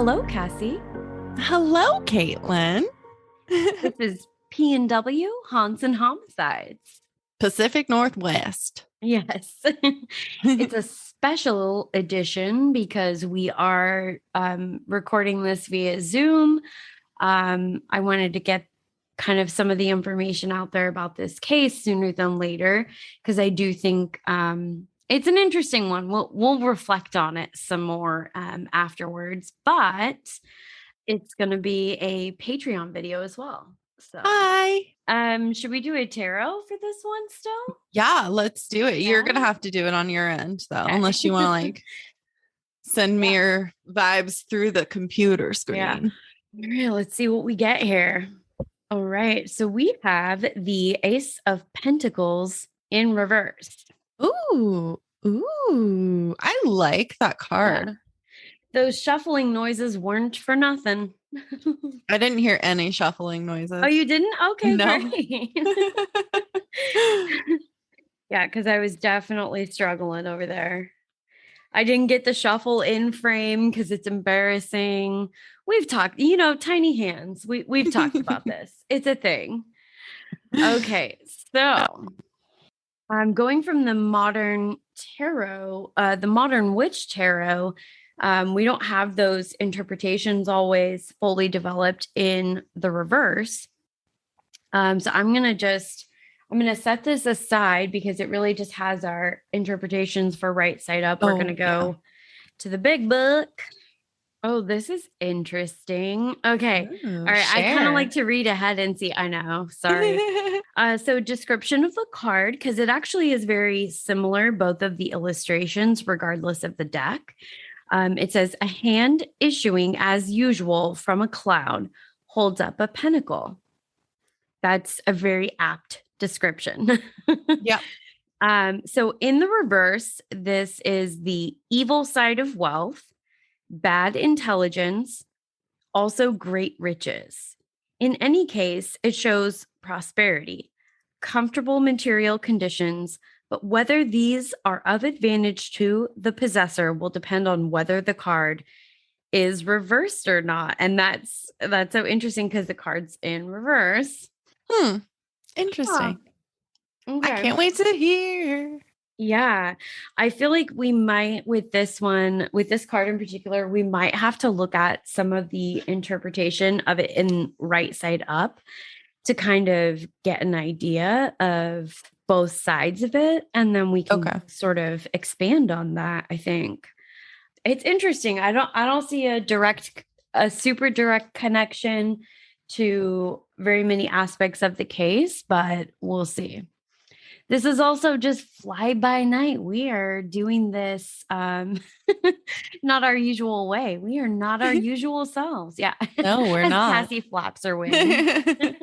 Hello, Cassie. Hello, Caitlin. This is P&W Haunts and Homicides. Pacific Northwest. Yes. It's a special edition because we are recording this via Zoom. I wanted to get kind of some of the information out there about this case sooner than later, because I do think it's an interesting one. We'll reflect on it some more afterwards, but it's going to be a Patreon video as well. So, Hi. should we do a tarot for this one still? Yeah, let's do it. Yeah. You're going to have to do it on your end, though, Okay. unless you want to send me your vibes through the computer screen. Yeah. All right, let's see what we get here. All right. So we have the Ace of Pentacles in reverse. Ooh. I like that card. Yeah. Those shuffling noises weren't for nothing. I didn't hear any shuffling noises. Oh, you didn't? Okay, no. Great. Yeah, because I was definitely struggling over there. I didn't get the shuffle in frame because it's embarrassing. We've talked, tiny hands. We've talked about this. It's a thing. Okay, so I'm going from the modern tarot, the modern witch tarot. We don't have those interpretations always fully developed in the reverse. So I'm going to set this aside because it really just has our interpretations for right side up. We're going to go to the big book. Oh, this is interesting. Okay. Ooh, all right. I kind of like to read ahead and see. I know. Sorry. So description of the card, because it actually is very similar, both of the illustrations, regardless of the deck. It says a hand issuing as usual from a cloud holds up a pentacle. That's a very apt description. Yeah. So in the reverse, this is the evil side of wealth, bad intelligence, also great riches. In any case, it shows prosperity, comfortable material conditions, but whether these are of advantage to the possessor will depend on whether the card is reversed or not. And that's so interesting because the card's in reverse. Interesting. Okay. I can't wait to hear. Yeah. I feel like we might, with this card in particular, we might have to look at some of the interpretation of it in right side up to kind of get an idea of both sides of it. And then we can sort of expand on that. I think it's interesting. I don't see a super direct connection to very many aspects of the case, but we'll see. This is also just fly by night. We are doing this not our usual way. We are not our usual selves. Yeah. No, we're not. Cassie flaps her wings.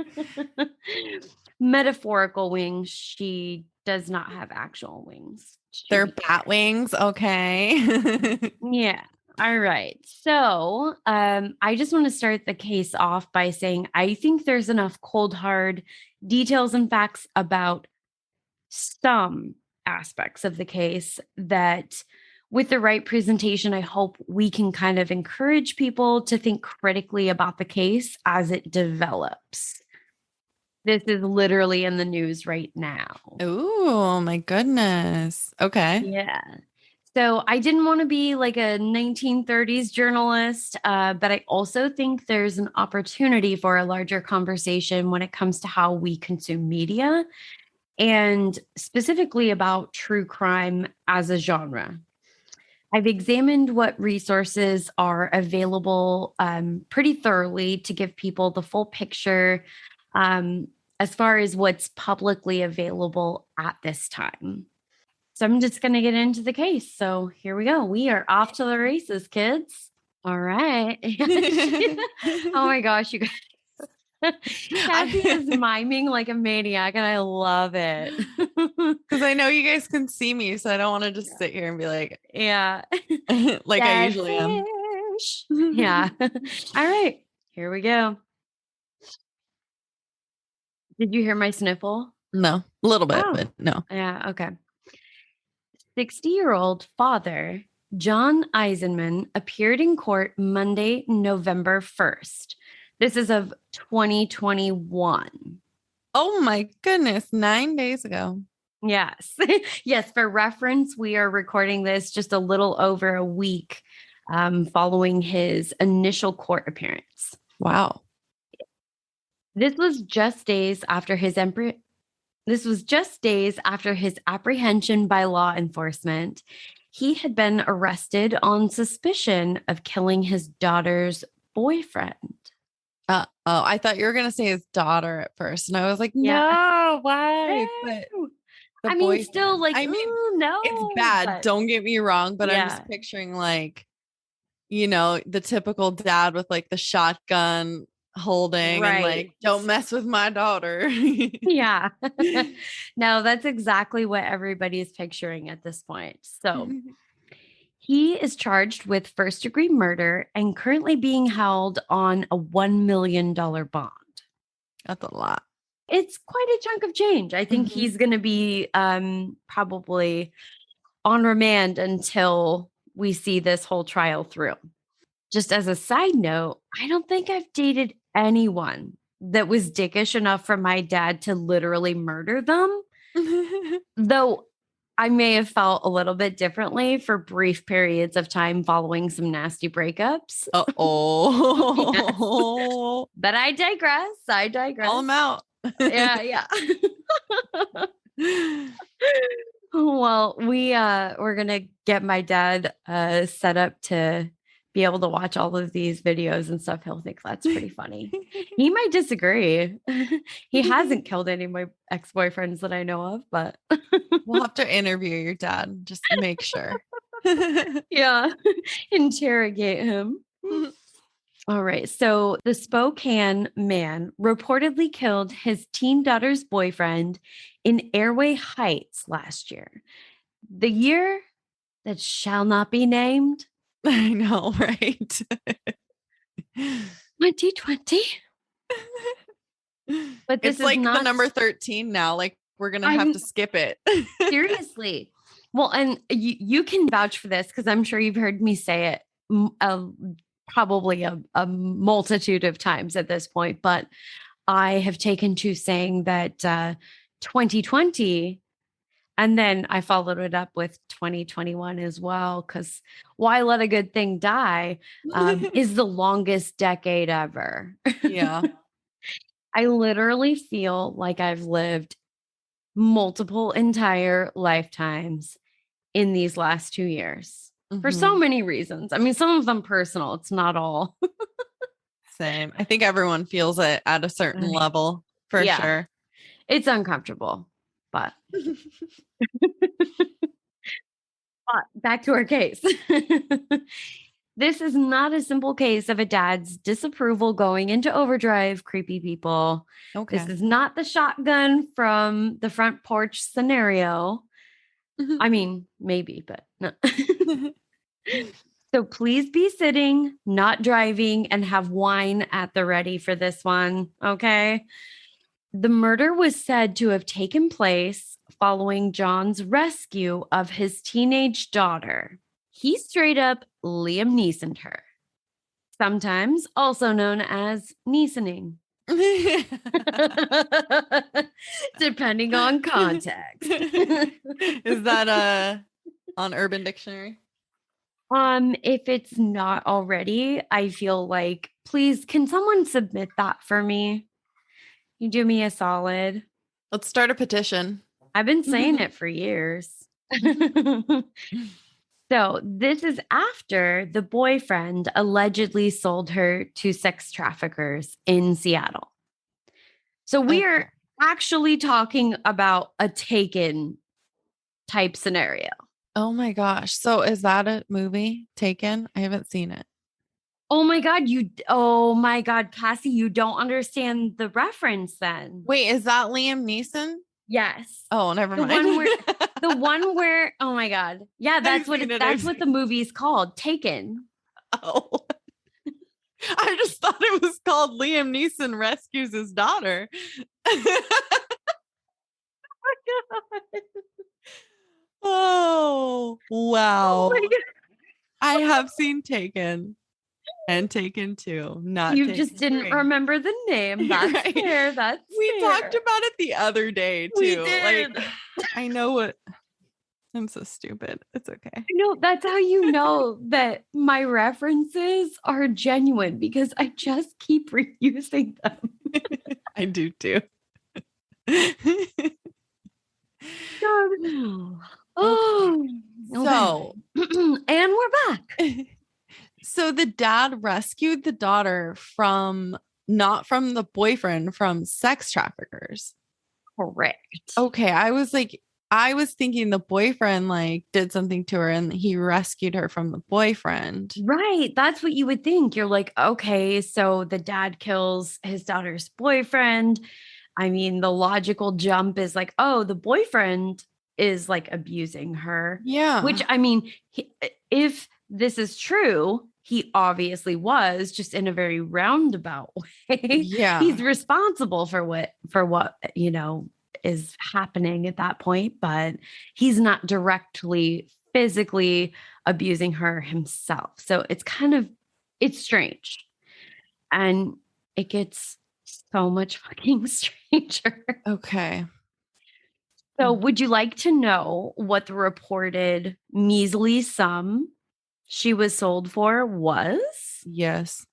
Metaphorical wings. She does not have actual wings. They're bat wings. Okay. Yeah. All right. So I just want to start the case off by saying I think there's enough cold, hard details and facts about some aspects of the case that with the right presentation, I hope we can kind of encourage people to think critically about the case as it develops. This is literally in the news right now. Oh, my goodness. Okay. Yeah. So I didn't want to be like a 1930s journalist, but I also think there's an opportunity for a larger conversation when it comes to how we consume media and specifically about true crime as a genre. I've examined what resources are available pretty thoroughly to give people the full picture as far as what's publicly available at this time. So I'm just going to get into the case. So here we go. We are off to the races, kids. All right. Oh my gosh, you guys. Cassie is miming like a maniac, and I love it. Because I know you guys can see me, so I don't want to just sit here and be like, yeah, like I usually am. Yeah. All right, here we go. Did you hear my sniffle? No, a little bit, but no. Yeah. Okay. 60-year-old father John Eisenman appeared in court Monday, November 1st. This is of 2021. Oh my goodness, 9 days ago. Yes. Yes. For reference, we are recording this just a little over a week following his initial court appearance. Wow. This was just days after his apprehension by law enforcement. He had been arrested on suspicion of killing his daughter's boyfriend. Oh, I thought you were gonna say his daughter at first, and I was like, Yeah. no, why? No. But I mean, still like, no, it's bad. but Don't get me wrong, but I'm yeah. just picturing like, the typical dad with like the shotgun holding and like, Right. don't mess with my daughter. Yeah. No, that's exactly what everybody's picturing at this point. So he is charged with first-degree murder and currently being held on a $1 million bond. That's a lot. It's quite a chunk of change. I think he's going to be probably on remand until we see this whole trial through. Just as a side note, I don't think I've dated anyone that was dickish enough for my dad to literally murder them. Though I may have felt a little bit differently for brief periods of time following some nasty breakups. Oh. Yes. But I digress. Call him out. Yeah. Well, we're gonna get my dad set up to be able to watch all of these videos and stuff. He'll think that's pretty funny. He might disagree. He hasn't killed any of my ex-boyfriends that I know of, but we'll have to interview your dad. Just make sure. Yeah. Interrogate him. All right. So the Spokane man reportedly killed his teen daughter's boyfriend in Airway Heights last year. The year that shall not be named. I know, right? 2020. But this it's like is not the number 13 now. Like we're going to have to skip it. Seriously. Well, and you can vouch for this because I'm sure you've heard me say it probably a multitude of times at this point, but I have taken to saying that 2020, and then I followed it up with 2021 as well, because why let a good thing die is the longest decade ever. Yeah. I literally feel like I've lived multiple entire lifetimes in these last 2 years. For so many reasons. I mean, some of them personal. It's not all. Same. I think everyone feels it at a certain level for sure. It's uncomfortable, but back to our case. This is not a simple case of a dad's disapproval going into overdrive, creepy people. Okay. This is not the shotgun from the front porch scenario. I mean, maybe, but no. So please be sitting, not driving, and have wine at the ready for this one. Okay. The murder was said to have taken place following John's rescue of his teenage daughter. He straight up Liam Neesoned her, sometimes also known as Neesoning. Depending on context. Is that on Urban Dictionary? If it's not already, I feel like, please, can someone submit that for me? You do me a solid. Let's start a petition. I've been saying it for years. So this is after the boyfriend allegedly sold her to sex traffickers in Seattle. So we are actually talking about a Taken type scenario. Oh my gosh. So is that a movie, Taken? I haven't seen it. Oh my God, Cassie, you don't understand the reference then. Wait, is that Liam Neeson? Yes. Oh, never mind. The one where, oh my God. Yeah, that's what the movie's called, Taken. Oh. I just thought it was called Liam Neeson Rescues His Daughter. Oh my God. Oh, wow. Oh my God. I have seen Taken and Taken 2, not You just Taken didn't 3. remember the name. That's Right. fair. That's We fair. talked about it the other day We too. did. Like, I know what I'm so stupid. It's okay. No, that's how you know that my references are genuine because I just keep reusing them. I do too. Oh, So, okay. And we're back. so the dad rescued the daughter from not from the boyfriend, from sex traffickers. Correct. Okay, I was thinking the boyfriend like did something to her and he rescued her from the boyfriend. Right. That's what you would think. You're like, okay, so the dad kills his daughter's boyfriend. I mean, the logical jump is like, oh, the boyfriend is like abusing her. Which, Yeah. I mean, if this is true, he obviously was, just in a very roundabout way. Yeah. He's responsible for what, is happening at that point, but he's not directly physically abusing her himself. So it's strange. And it gets so much fucking stranger. Okay. So, would you like to know what the reported measly sum she was sold for was? Yes.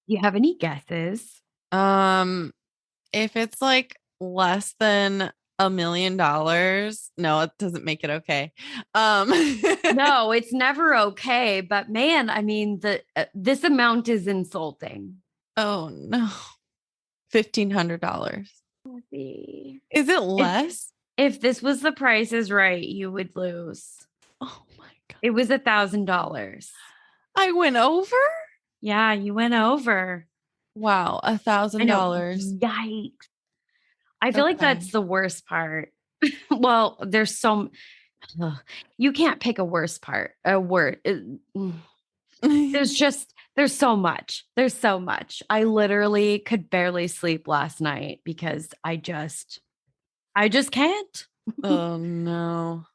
Do you have any guesses? If it's like less than $1 million, no, it doesn't make it okay. No, it's never okay. But man, I mean, this amount is insulting. Oh no. $1,500. Let's see. Is it If, less? if this was the Price is Right, you would lose. Oh my God. It was $1,000. I went over? Yeah, you went over. Wow, I know. $1,000. Yikes. I feel like Okay. that's the worst part. Well, ugh, you can't pick a worse part, a word. There's so much. There's so much. I literally could barely sleep last night because I just can't. Oh no.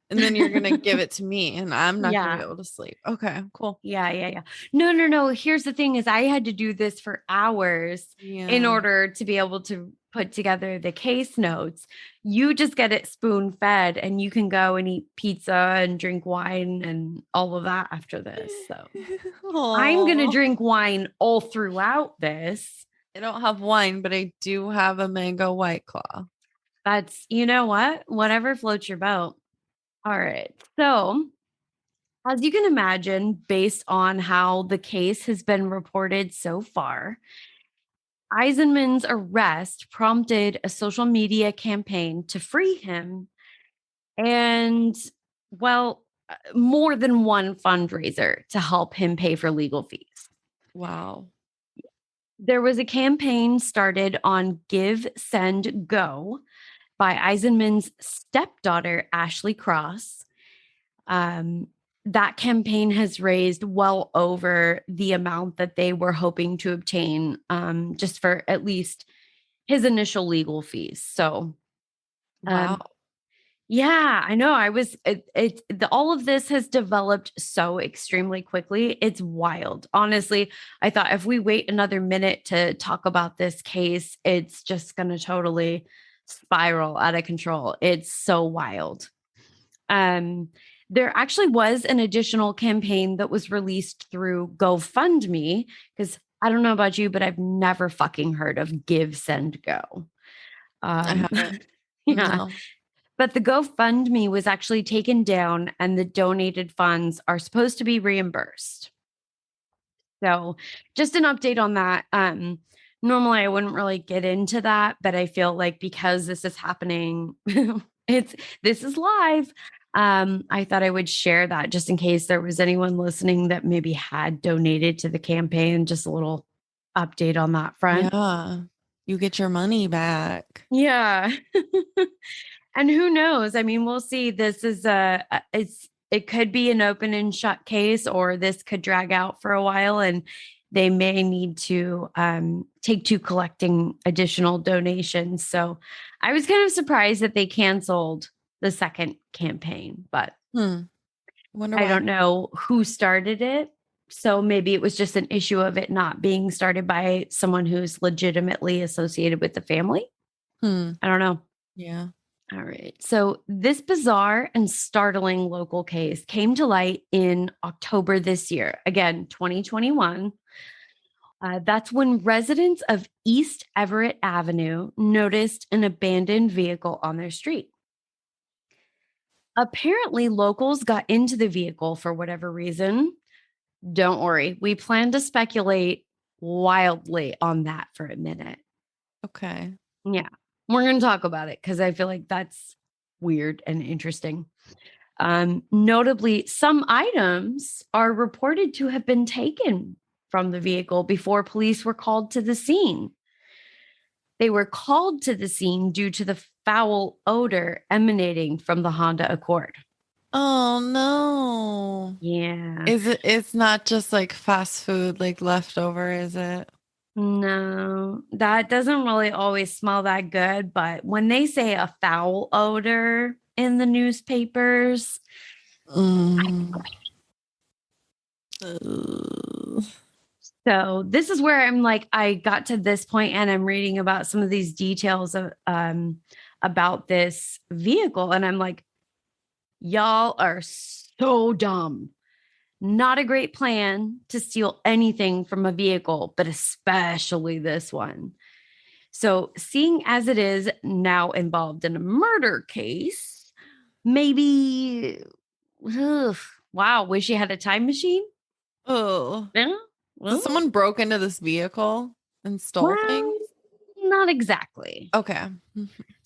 And then you're gonna give it to me and I'm not gonna be Yeah. able to sleep. Okay, cool. Yeah. No. Here's the thing is I had to do this for hours in Yeah. order to be able to put together the case notes. You just get it spoon fed and you can go and eat pizza and drink wine and all of that after this. So I'm going to Aw. drink wine all throughout this. I don't have wine, but I do have a mango white claw. That's, you know what? Whatever floats your boat. All right. So, as you can imagine, based on how the case has been reported so far, Eisenman's arrest prompted a social media campaign to free him and, well, more than one fundraiser to help him pay for legal fees. Wow. There was a campaign started on Give, Send, Go by Eisenman's stepdaughter, Ashley Cross. That campaign has raised well over the amount that they were hoping to obtain, just for at least his initial legal fees. So, Wow. yeah, I know. All of this has developed so extremely quickly. It's wild. Honestly, I thought if we wait another minute to talk about this case, it's just going to totally spiral out of control. It's so wild. There actually was an additional campaign that was released through GoFundMe because I don't know about you, but I've never fucking heard of Give, Send, Go. I haven't. Yeah. No. But the GoFundMe was actually taken down and the donated funds are supposed to be reimbursed. So just an update on that. Normally I wouldn't really get into that, but I feel like because this is happening, this is live. I thought I would share that just in case there was anyone listening that maybe had donated to the campaign, just a little update on that front. Yeah. You get your money back. Yeah. And who knows? I mean, we'll see. This is it could be an open and shut case, or this could drag out for a while, and they may need to take to collecting additional donations. So I was kind of surprised that they canceled the second campaign, but Wonder I why. don't know who started it. So maybe it was just an issue of it not being started by someone who's legitimately associated with the family. Hmm. I don't know. Yeah. All right. So this bizarre and startling local case came to light in October this year, again, 2021. That's when residents of East Everett Avenue noticed an abandoned vehicle on their street. Apparently, locals got into the vehicle for whatever reason. Don't worry, we plan to speculate wildly on that for a minute. Okay. Yeah, we're going to talk about it because I feel like that's weird and interesting. Notably, some items are reported to have been taken from the vehicle before police were called to the scene. They were called to the scene due to the foul odor emanating from the Honda Accord. Oh no. Yeah. It's not just like fast food, like leftover, is it? No, that doesn't really always smell that good. But when they say a foul odor in the newspapers, Mm. Ugh. so this is where I'm like, I got to this point and I'm reading about some of these details of about this vehicle, and I'm like, y'all are so dumb. Not a great plan to steal anything from a vehicle, but especially this one. So, seeing as it is now involved in a murder case, maybe, ugh, wow, wish you had a time machine? Oh. Yeah. So Well, someone broke into this vehicle and stole things? well, not exactly. Okay.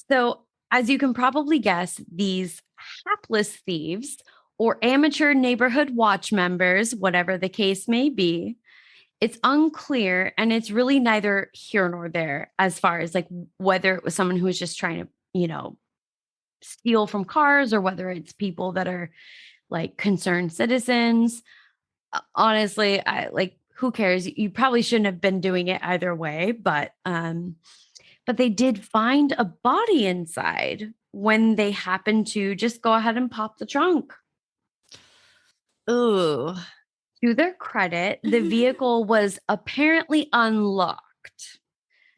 So, as you can probably guess, these hapless thieves or amateur neighborhood watch members, whatever the case may be, it's unclear and it's really neither here nor there as far as like whether it was someone who was just trying to, steal from cars or whether it's people that are like concerned citizens. Honestly, I like who cares? You probably shouldn't have been doing it either way, but they did find a body inside when they happened to just go ahead and pop the trunk. Ooh. To their credit, the vehicle was apparently unlocked.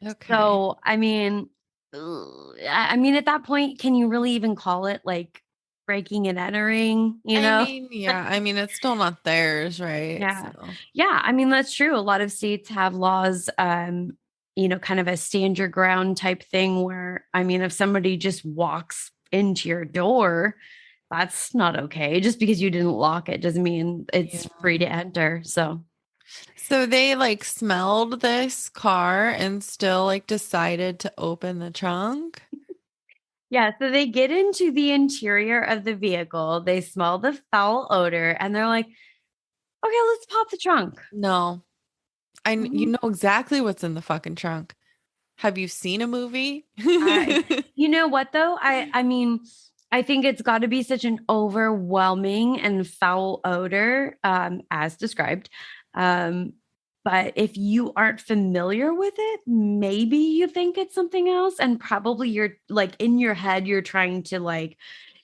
Okay. So, I mean, I mean, at that point, can you really even call it like breaking and entering? I mean, yeah. I mean, it's still not theirs, right? Yeah. So, Yeah. I mean, that's true. A lot of states have laws, kind of a stand your ground type thing where, I mean, if somebody just walks into your door, that's not okay. Just because you didn't lock it doesn't mean it's yeah. free to enter. So, So they like smelled this car and still like decided to open the trunk? yeah. So they get into the interior of the vehicle, they smell the foul odor, and they're like, okay, let's pop the trunk. No. You Mhm. know exactly what's in the fucking trunk. Have you seen a movie? I, you know what though? I mean, I think it's got to be such an overwhelming and foul odor, as described. Um, but if you aren't familiar with it, maybe you think it's something else, and probably you're like in your head, you're trying to like,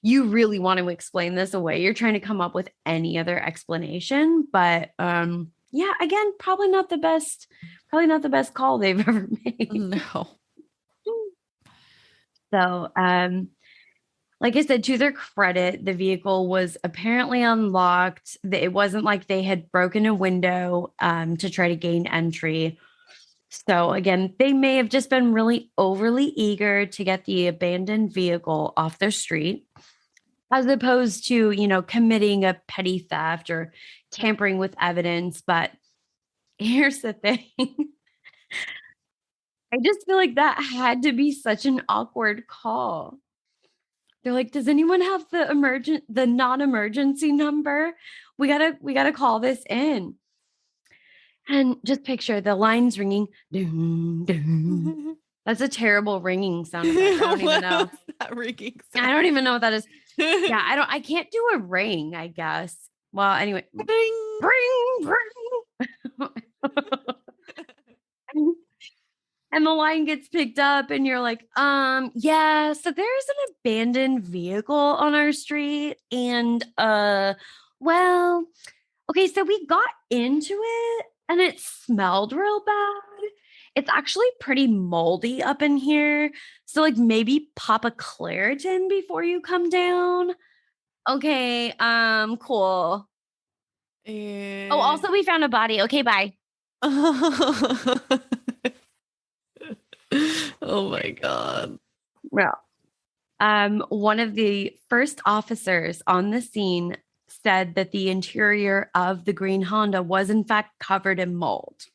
you really want to explain this away. You're trying to come up with any other explanation, but yeah, again, probably not the best call they've ever made. No. So, like I said, to their credit, the vehicle was apparently unlocked. It wasn't like they had broken a window to try to gain entry. So, again, they may have just been really overly eager to get the abandoned vehicle off their street, as opposed to, committing a petty theft or tampering with evidence. But here's the thing. I just feel like that had to be such an awkward call. They're like, "Does anyone have the non-emergency number? We gotta call this in." And just picture the lines ringing. Ding, ding. That's a terrible ringing sound effect. I don't even What know. was that ringing I sound? don't even know what that is. Yeah, I can't do a ring, I guess. Well, anyway, Ding. ring, ring. And the line gets picked up and you're like, yeah, so there's an abandoned vehicle on our street and Well, okay, so we got into it and it smelled real bad. It's actually pretty moldy up in here. So like maybe pop a Claritin before you come down. Okay, cool. Oh, Eh. also we found a body. Okay, bye. Oh my God. Yeah. One of the first officers on the scene said that the interior of the green Honda was in fact covered in mold.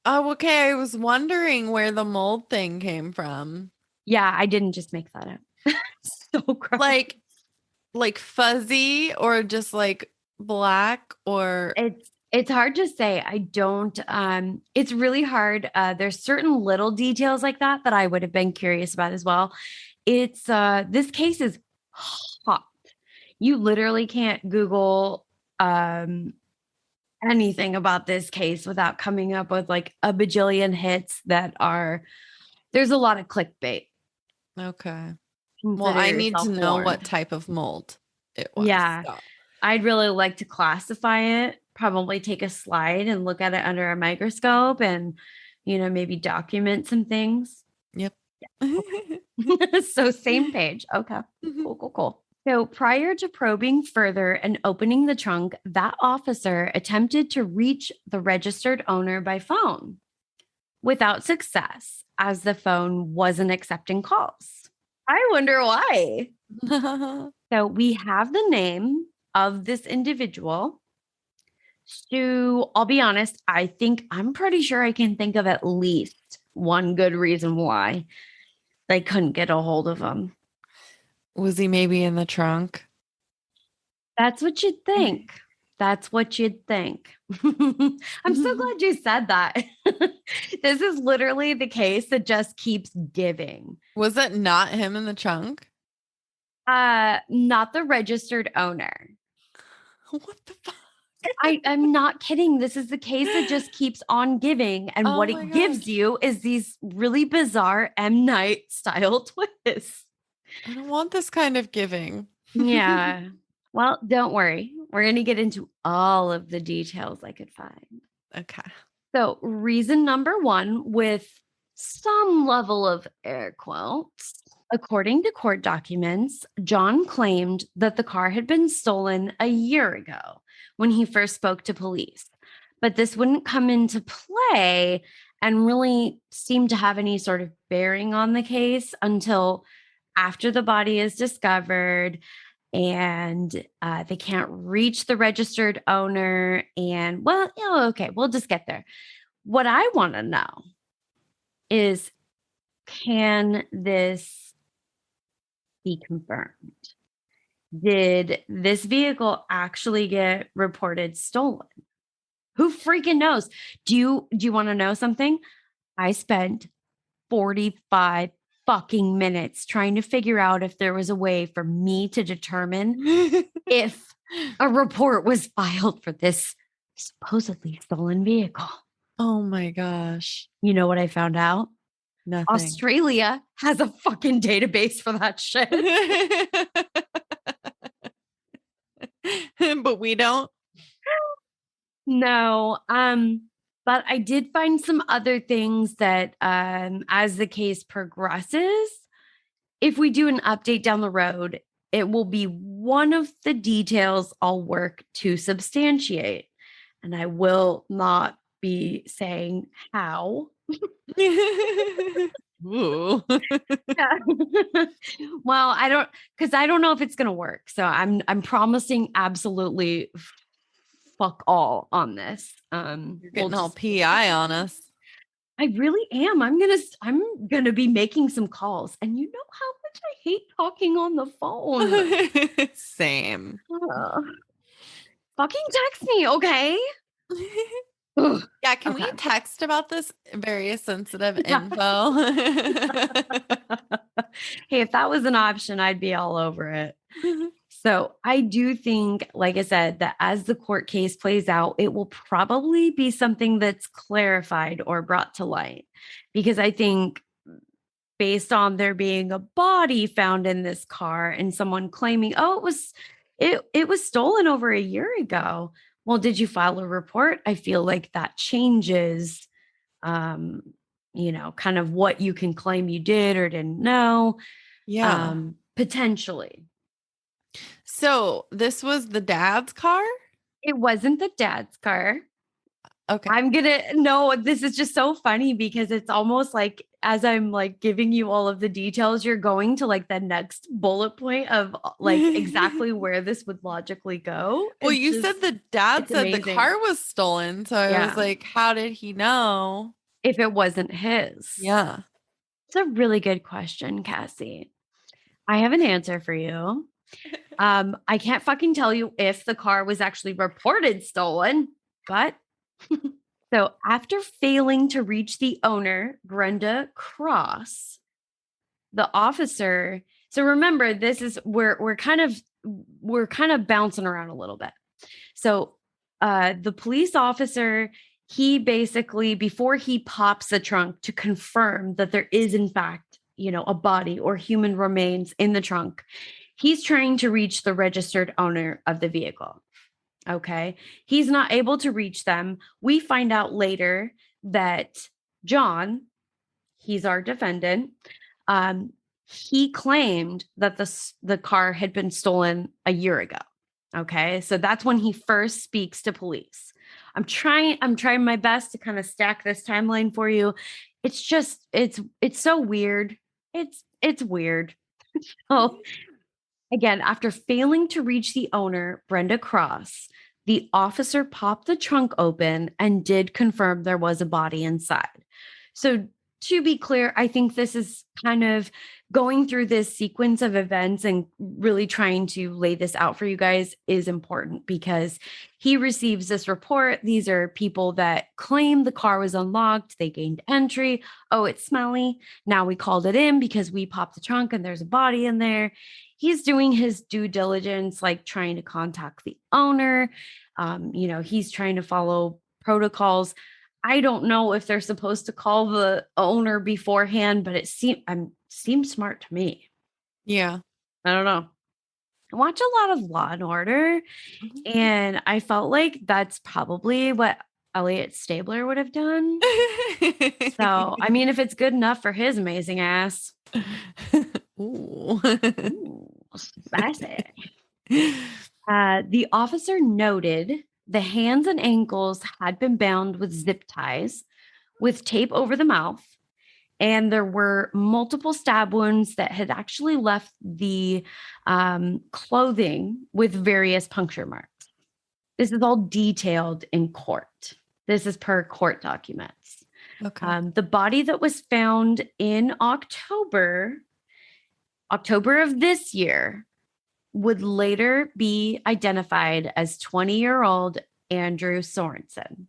Oh, okay. I was wondering where the mold thing came from. Yeah, I didn't just make that up. So gross. Like fuzzy or just like black or It's hard to say. I don't it's really hard. There's certain little details like that I would have been curious about as well. It's this case is hot. You literally can't Google anything about this case without coming up with like a bajillion hits that are there's a lot of clickbait. okay. Well, Consider I need to yourself know what warned. type of mold it was. Yeah. So, I'd really like to classify it, probably take a slide and look at it under a microscope and, maybe document some things. yep. So, same page. Okay. Cool, cool, cool. So, prior to probing further and opening the trunk, that officer attempted to reach the registered owner by phone without success, as the phone wasn't accepting calls. I wonder why. So, we have the name of this individual. So I'll be honest, I'm pretty sure I can think of at least one good reason why they couldn't get a hold of him. Was he maybe in the trunk? That's what you'd think. That's what you'd think. I'm so glad you said that. This is literally the case that just keeps giving. Was it not him in the trunk? Not the registered owner. What the fuck? I'm not kidding. This is the case that just keeps on giving. And Oh what my it gives gosh. you is these really bizarre M. Night style twists. I don't want this kind of giving. Yeah. Well, don't worry. We're going to get into all of the details I could find. Okay. So, reason number one, with some level of air quotes, according to court documents, John claimed that the car had been stolen a year ago when he first spoke to police. But this wouldn't come into play and really seem to have any sort of bearing on the case until after the body is discovered and they can't reach the registered owner. And well, okay, we'll just get there. What I want to know is, can this be confirmed? Did this vehicle actually get reported stolen? Who freaking knows? Do you want to know something? I spent 45 fucking minutes trying to figure out if there was a way for me to determine if a report was filed for this supposedly stolen vehicle. Oh my gosh. You know what I found out? Nothing. Australia has a fucking database for that shit. But we don't. No. But I did find some other things that as the case progresses, if we do an update down the road, it will be one of the details I'll work to substantiate. And I will not be saying how. Ooh. Yeah. Well, because I don't know if it's gonna work. So I'm promising absolutely fuck all on this. You're getting all PI on us. I really am. I'm gonna be making some calls, and you know how much I hate talking on the phone. Same. Fucking text me, okay? Ugh. Yeah, can we Okay. text about this very sensitive Yeah. info? Hey, if that was an option, I'd be all over it. So I do think, like I said, that as the court case plays out, it will probably be something that's clarified or brought to light. Because I think based on there being a body found in this car and someone claiming, oh, It was stolen over a year ago. Well, did you file a report? I feel like that changes, um, kind of what you can claim you did or didn't know, Yeah. potentially. So this was the dad's car? It wasn't the dad's car. Okay. I'm gonna no, this is just so funny because it's almost like as I'm like giving you all of the details, you're going to like the next bullet point of like exactly where this would logically go. Well, It's you just, said the dad it's said the amazing. car was stolen. So I was Yeah. like, how did he know? If it wasn't his. Yeah. It's a really good question, Cassie. I have an answer for you. I can't fucking tell you if the car was actually reported stolen, but so after failing to reach the owner, Brenda Cross, the officer. So remember, this is we're kind of bouncing around a little bit. So the police officer, he basically, before he pops the trunk to confirm that there is in fact, a body or human remains in the trunk, he's trying to reach the registered owner of the vehicle. Okay. He's not able to reach them. We find out later that John, he's our defendant, um, he claimed that the car had been stolen a year ago. Okay. So that's when he first speaks to police. I'm trying my best to kind of stack this timeline for you. It's just it's so weird. It's weird. Oh, again, after failing to reach the owner, Brenda Cross, the officer popped the trunk open and did confirm there was a body inside. So, to be clear, I think this is kind of going through this sequence of events and really trying to lay this out for you guys is important because he receives this report. These are people that claim the car was unlocked, they gained entry. Oh, it's smelly. Now we called it in because we popped the trunk and there's a body in there. He's doing his due diligence, like trying to contact the owner. He's trying to follow protocols. I don't know if they're supposed to call the owner beforehand, but it seems smart to me. Yeah. I don't know. I watch a lot of Law and Order, and I felt like that's probably what Elliot Stabler would have done. So, I mean, if it's good enough for his amazing ass. Ooh. Ooh, spicy. The officer noted the hands and ankles had been bound with zip ties with tape over the mouth, and there were multiple stab wounds that had actually left the clothing with various puncture marks. This is all detailed in court. This is per court documents. Okay. The body that was found in October of this year would later be identified as 20-year-old Andrew Sorensen.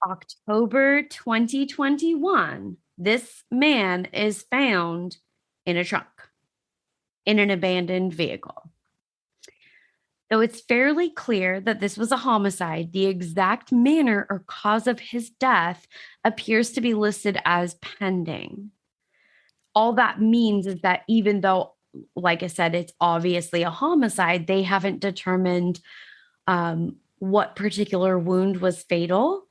October 2021, this man is found in a trunk in an abandoned vehicle. Though it's fairly clear that this was a homicide, the exact manner or cause of his death appears to be listed as pending. All that means is that even though, like I said, it's obviously a homicide, they haven't determined what particular wound was fatal.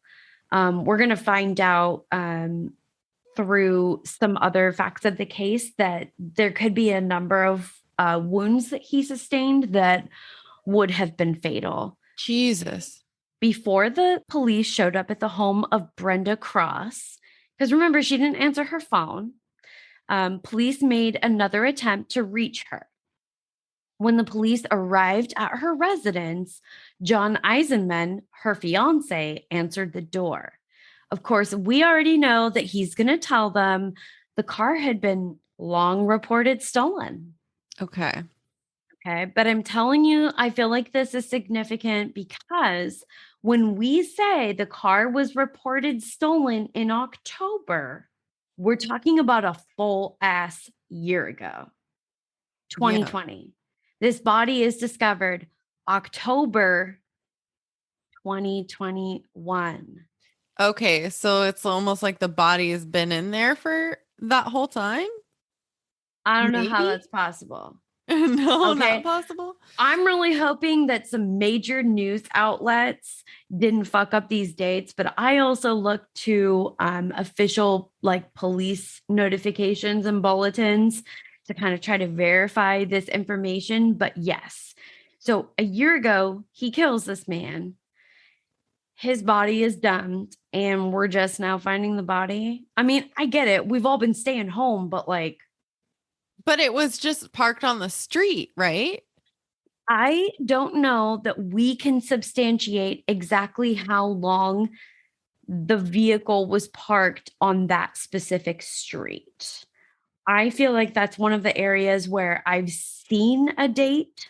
We're going to find out through some other facts of the case that there could be a number of wounds that he sustained that would have been fatal. Jesus. Before the police showed up at the home of Brenda Cross, because remember, she didn't answer her phone, police made another attempt to reach her. When the police arrived at her residence, John Eisenman, her fiance, answered the door. Of course, we already know that he's going to tell them the car had been long reported stolen. Okay. Okay. But I'm telling you, I feel like this is significant because when we say the car was reported stolen in October, we're talking about a full ass year ago, 2020. Yeah. This body is discovered October 2021. Okay. So it's almost like the body has been in there for that whole time. I don't know Maybe? how that's possible. No, Okay. not possible. I'm really hoping that some major news outlets didn't fuck up these dates, but I also looked to official like police notifications and bulletins to kind of try to verify this information. But yes, so a year ago, he kills this man. His body is dumped, and we're just now finding the body. I mean, I get it. We've all been staying home, but like, But it was just parked on the street, right? I don't know that we can substantiate exactly how long the vehicle was parked on that specific street. I feel like that's one of the areas where I've seen a date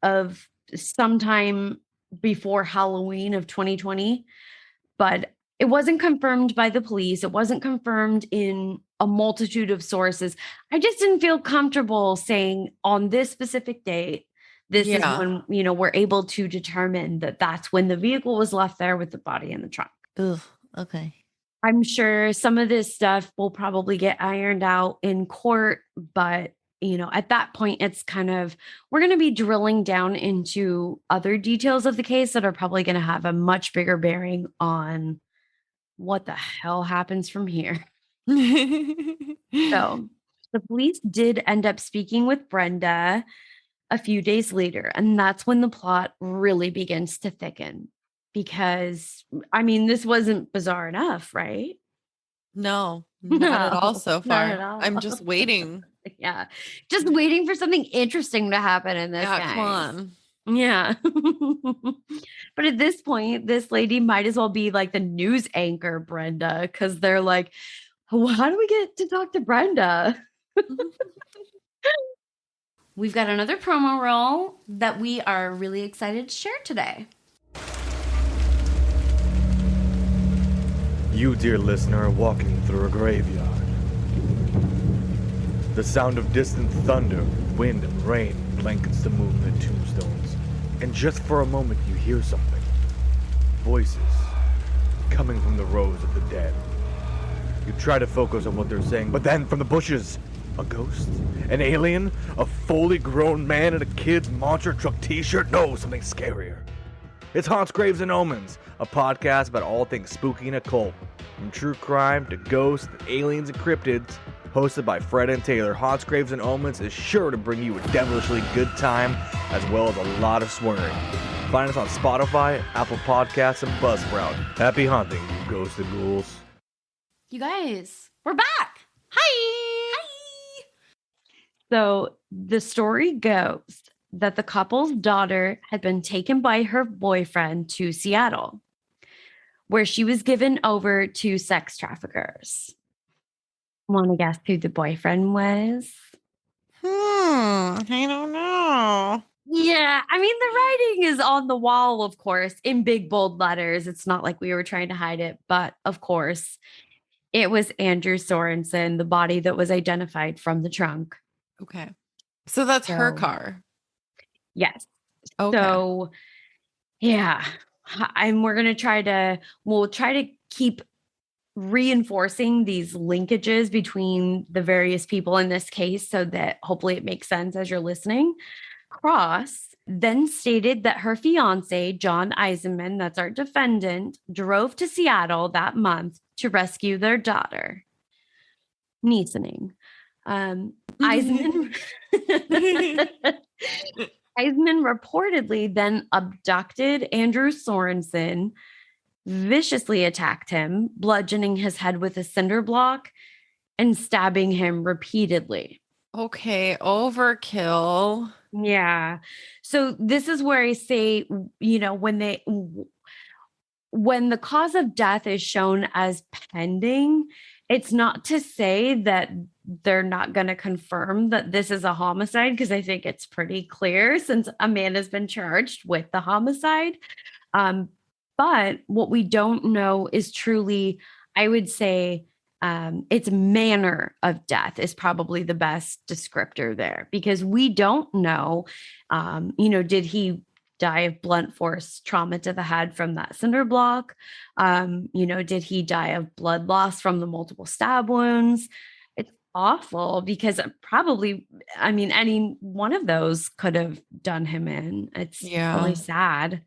of sometime before Halloween of 2020, but it wasn't confirmed by the police. It wasn't confirmed in a multitude of sources. I just didn't feel comfortable saying on this specific date, this is when, we're able to determine that that's when the vehicle was left there with the body in the trunk. Ugh, okay. I'm sure some of this stuff will probably get ironed out in court, but at that point, it's kind of, we're going to be drilling down into other details of the case that are probably going to have a much bigger bearing on what the hell happens from here. So the police did end up speaking with Brenda a few days later, and that's when the plot really begins to thicken. Because, I mean, this wasn't bizarre enough, right? No, not at all so far. Not at all. I'm just waiting. Yeah. Just waiting for something interesting to happen in this guy. Come on. Yeah. But at this point, this lady might as well be like the news anchor, Brenda, because they're like, well, how do we get to talk to Brenda? We've got another promo roll that we are really excited to share today. You, dear listener, are walking through a graveyard. The sound of distant thunder, wind, and rain blankets the moonlit tombstones. And just for a moment you hear something. Voices coming from the rows of the dead. You try to focus on what they're saying, but then from the bushes, a ghost? An alien? A fully grown man in a kid's monster truck t-shirt? No, something scarier. It's Haunts, Graves, and Omens, a podcast about all things spooky and occult. From true crime to ghosts, aliens, and cryptids. Hosted by Fred and Taylor, Haunts, Graves, and Omens is sure to bring you a devilishly good time, as well as a lot of swearing. Find us on Spotify, Apple Podcasts, and Buzzsprout. Happy hunting, you ghosts and ghouls. You guys, we're back. Hi. So the story goes that the couple's daughter had been taken by her boyfriend to Seattle, where she was given over to sex traffickers. Want to guess who the boyfriend was? I don't know. Yeah, I mean, the writing is on the wall, of course, in big, bold letters. It's not like we were trying to hide it, but of course, it was Andrew Sorensen, the body that was identified from the trunk. Okay. So that's her car. Yes. Okay. So, yeah. And we'll try to keep reinforcing these linkages between the various people in this case so that hopefully it makes sense as you're listening. Cross then stated that her fiance, John Eisenman, that's our defendant, drove to Seattle that month to rescue their daughter. Neesoning. Eisenman reportedly then abducted Andrew Sorensen, viciously attacked him, bludgeoning his head with a cinder block and stabbing him repeatedly. Okay, overkill. Yeah. So this is where I say, when the cause of death is shown as pending, it's not to say that they're not going to confirm that this is a homicide, because I think it's pretty clear since a man has been charged with the homicide. But what we don't know is truly, I would say, its manner of death is probably the best descriptor there, because we don't know, did he die of blunt force trauma to the head from that cinder block? Did he die of blood loss from the multiple stab wounds? awful because probably, I mean, any one of those could have done him in. It's really sad.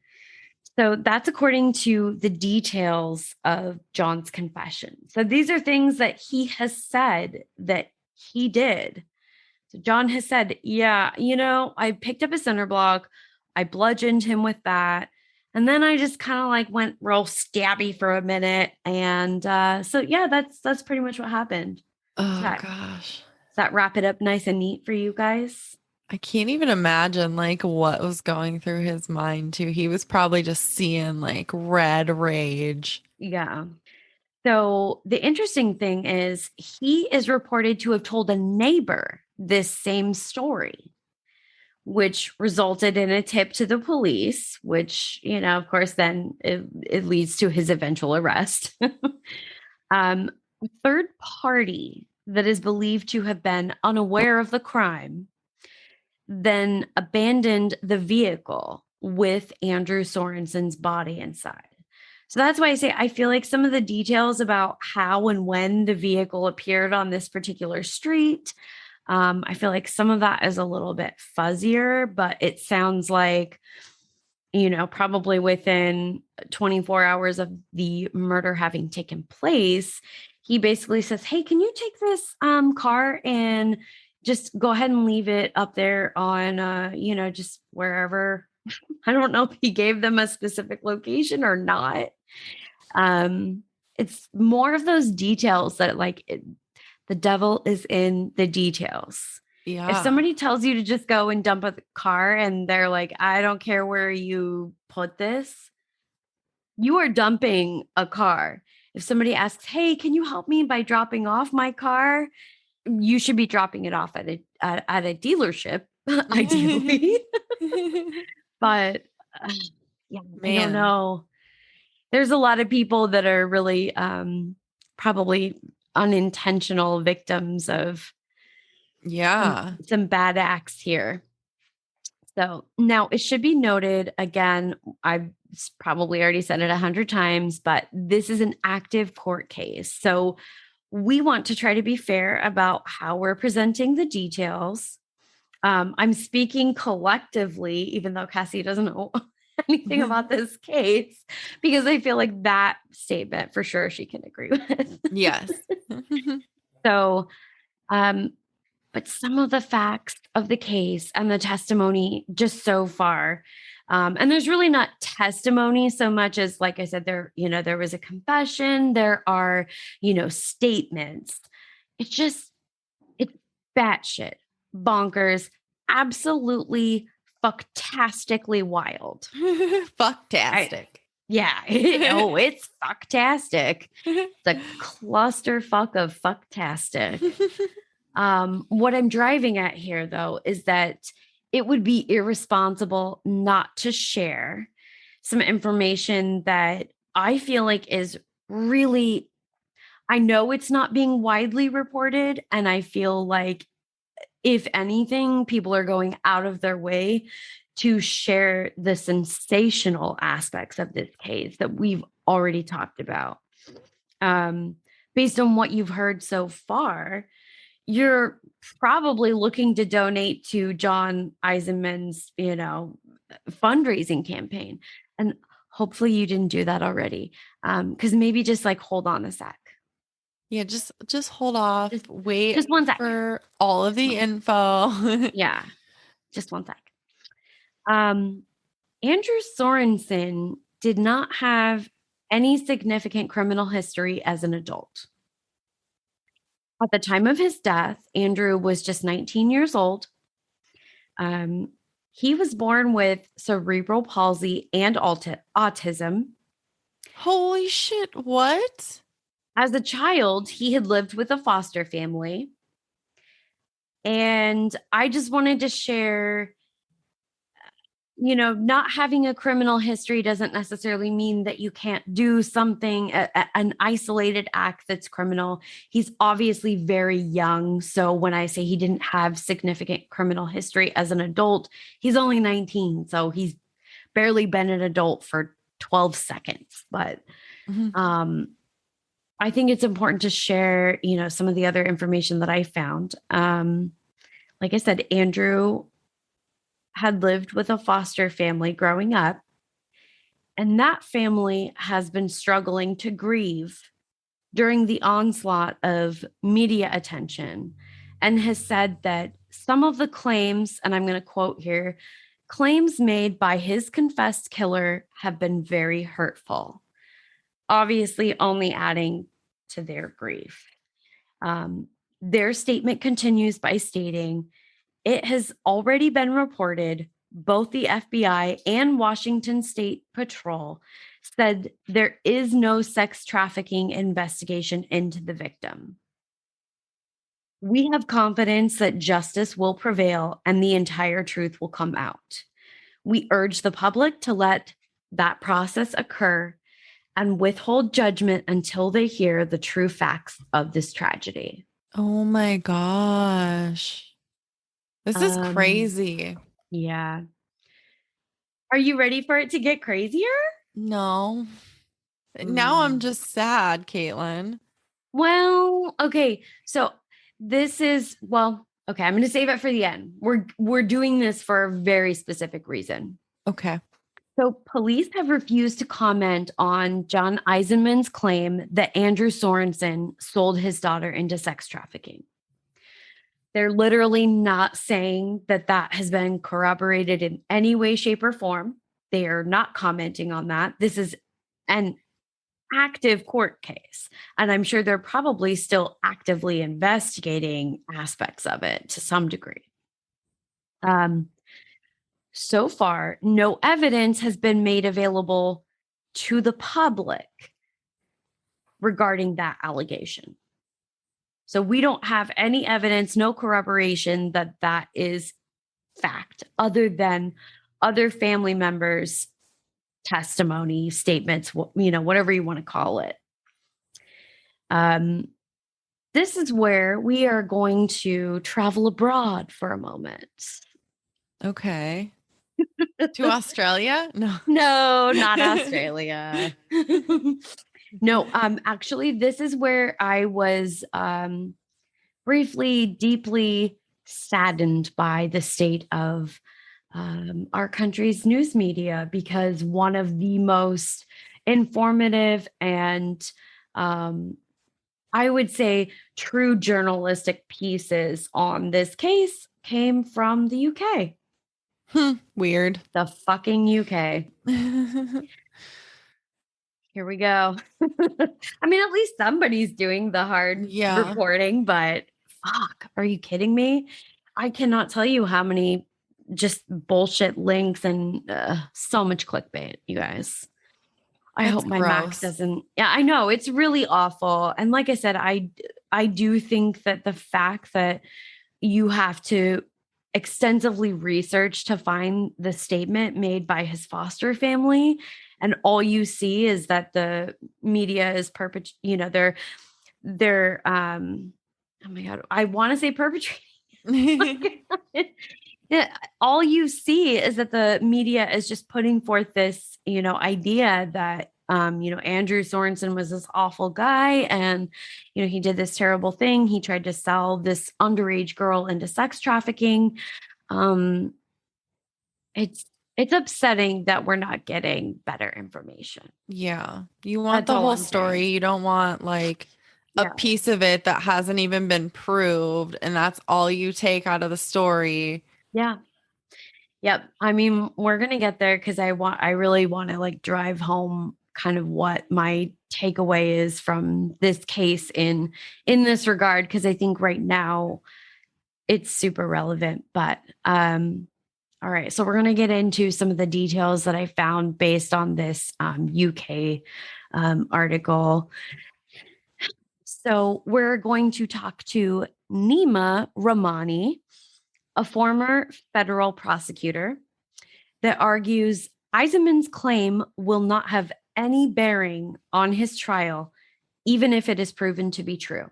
So that's according to the details of John's confession. So these are things that he has said that he did. So John has said, yeah, I picked up a cinder block. I bludgeoned him with that. And then I just kind of like went real stabby for a minute. And so, yeah, that's pretty much what happened. Oh, gosh. Does that wrap it up nice and neat for you guys? I can't even imagine like what was going through his mind too. He was probably just seeing like red rage. Yeah. So the interesting thing is he is reported to have told a neighbor this same story, which resulted in a tip to the police, which, of course, then it leads to his eventual arrest. A third party that is believed to have been unaware of the crime then abandoned the vehicle with Andrew Sorensen's body inside. So that's why I say I feel like some of the details about how and when the vehicle appeared on this particular street, I feel like some of that is a little bit fuzzier, but it sounds like, probably within 24 hours of the murder having taken place, he basically says, hey, can you take this car and just go ahead and leave it up there on, just wherever. I don't know if he gave them a specific location or not. It's more of those details that the devil is in the details. Yeah. If somebody tells you to just go and dump a car and they're like, I don't care where you put this, you are dumping a car. If somebody asks, hey, can you help me by dropping off my car? You should be dropping it off at a dealership, ideally. But yeah, I don't know. There's a lot of people that are really probably unintentional victims of some bad acts here. So now it should be noted again, I've probably already said it 100 times, but this is an active court case. So we want to try to be fair about how we're presenting the details. I'm speaking collectively, even though Cassie doesn't know anything about this case, because I feel like that statement for sure she can agree with. Yes. So, but some of the facts of the case and the testimony just so far, and there's really not testimony so much as, like I said, there was a confession, there are, statements. It's batshit, bonkers, absolutely fucktastically wild. Fucktastic. Yeah. It's fucktastic. It's a clusterfuck of fucktastic. What I'm driving at here, though, is that it would be irresponsible not to share some information that I feel like is really, I know it's not being widely reported. And I feel like, if anything, people are going out of their way to share the sensational aspects of this case that we've already talked about. Based on what you've heard so far, you're probably looking to donate to John Eisenman's, fundraising campaign. And hopefully you didn't do that already. Because maybe just hold on a sec. Yeah, just hold off. Wait just 1 sec for all of the info. Yeah, just 1 sec. Andrew Sorensen did not have any significant criminal history as an adult. At the time of his death, Andrew was just 19 years old. He was born with cerebral palsy and autism. Holy shit, what? As a child, he had lived with a foster family. And I just wanted to share, not having a criminal history doesn't necessarily mean that you can't do something, an isolated act that's criminal. He's obviously very young. So when I say he didn't have significant criminal history as an adult, he's only 19. So he's barely been an adult for 12 seconds. But I think it's important to share, some of the other information that I found. Like I said, Andrew had lived with a foster family growing up, and that family has been struggling to grieve during the onslaught of media attention and has said that some of the claims, and I'm going to quote here, claims made by his confessed killer have been very hurtful, obviously only adding to their grief. Their statement continues by stating, it has already been reported both the FBI and Washington State Patrol said there is no sex trafficking investigation into the victim. We have confidence that justice will prevail and the entire truth will come out. We urge the public to let that process occur and withhold judgment until they hear the true facts of this tragedy. Oh my gosh. This is crazy. Yeah. Are you ready for it to get crazier? No. Now I'm just sad, Caitlin. Well, okay. So this is, okay, I'm going to save it for the end. We're doing this for a very specific reason. Okay. So police have refused to comment on John Eisenman's claim that Andrew Sorensen sold his daughter into sex trafficking. They're literally not saying that that has been corroborated in any way, shape, or form. They are not commenting on that. This is an active court case, and I'm sure they're probably still actively investigating aspects of it to some degree. So far, no evidence has been made available to the public regarding that allegation. So we don't have any evidence, no corroboration that that is fact, other than other family members' testimony, statements, whatever you want to call it. This is where we are going to travel abroad for a moment. Okay. To Australia? No. No, not Australia. No, actually, this is where I was briefly, deeply saddened by the state of our country's news media, because one of the most informative and I would say true journalistic pieces on this case came from the UK. Weird. The fucking UK. Here we go. I mean, at least somebody's doing the hard reporting, but fuck, are you kidding me? I cannot tell you how many just bullshit links and so much clickbait, you guys. I hope my Mac doesn't. Yeah, I know it's really awful. And like I said, I do think that the fact that you have to extensively research to find the statement made by his foster family, and all you see is that the media is they're oh my God, I want to say perpetrating. Yeah, all you see is that the media is just putting forth this, idea that, Andrew Sorensen was this awful guy and, he did this terrible thing. He tried to sell this underage girl into sex trafficking. It's upsetting that we're not getting better information. Yeah. You want the whole story. You don't want like a piece of it that hasn't even been proved. And that's all you take out of the story. Yeah. Yep. I mean, we're going to get there because I really want to like drive home kind of what my takeaway is from this case in this regard. Cause I think right now it's super relevant, but, all right. So we're going to get into some of the details that I found based on this, UK, article. So we're going to talk to Nima Rahmani, a former federal prosecutor, that argues Eisenman's claim will not have any bearing on his trial, even if it is proven to be true.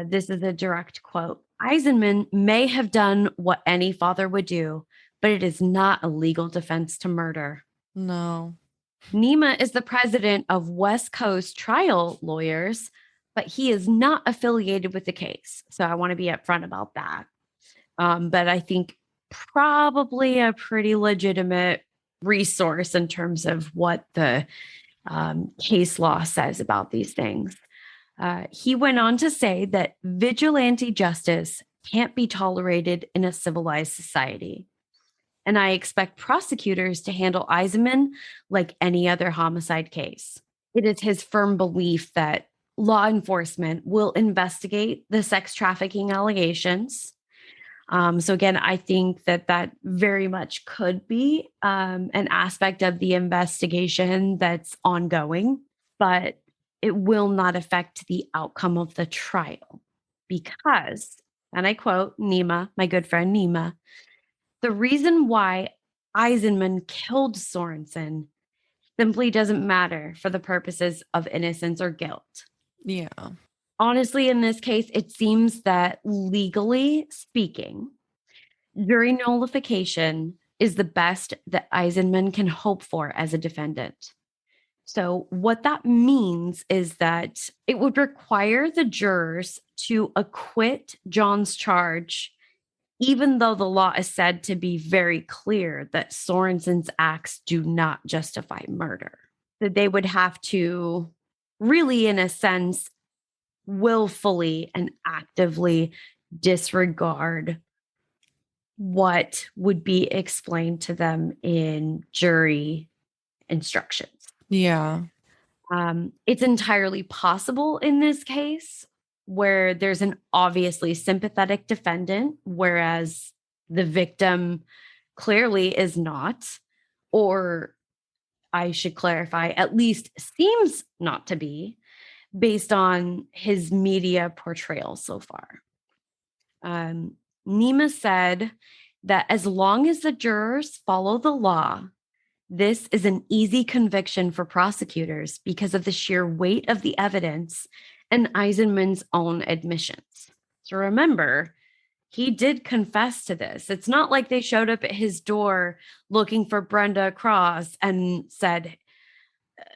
This is a direct quote. Eisenman may have done what any father would do, but it is not a legal defense to murder. No. Nima is the president of West Coast Trial Lawyers, but he is not affiliated with the case. So I want to be upfront about that. But I think probably a pretty legitimate resource in terms of what the case law says about these things. He went on to say that vigilante justice can't be tolerated in a civilized society. And I expect prosecutors to handle Eisenman like any other homicide case. It is his firm belief that law enforcement will investigate the sex trafficking allegations. So again, I think that very much could be an aspect of the investigation that's ongoing, but it will not affect the outcome of the trial because, and I quote Nima, my good friend Nima, the reason why Eisenman killed Sorensen simply doesn't matter for the purposes of innocence or guilt. Yeah. Honestly, in this case, it seems that legally speaking, jury nullification is the best that Eisenman can hope for as a defendant. So what that means is that it would require the jurors to acquit John's charge, even though the law is said to be very clear that Sorensen's acts do not justify murder. That they would have to really, in a sense, willfully and actively disregard what would be explained to them in jury instructions. Yeah. It's entirely possible in this case where there's an obviously sympathetic defendant, whereas the victim clearly is not, or I should clarify, at least seems not to be, based on his media portrayal so far. Nima said that as long as the jurors follow the law, this is an easy conviction for prosecutors because of the sheer weight of the evidence and Eisenman's own admissions. So remember, he did confess to this. It's not like they showed up at his door looking for Brenda Cross and said,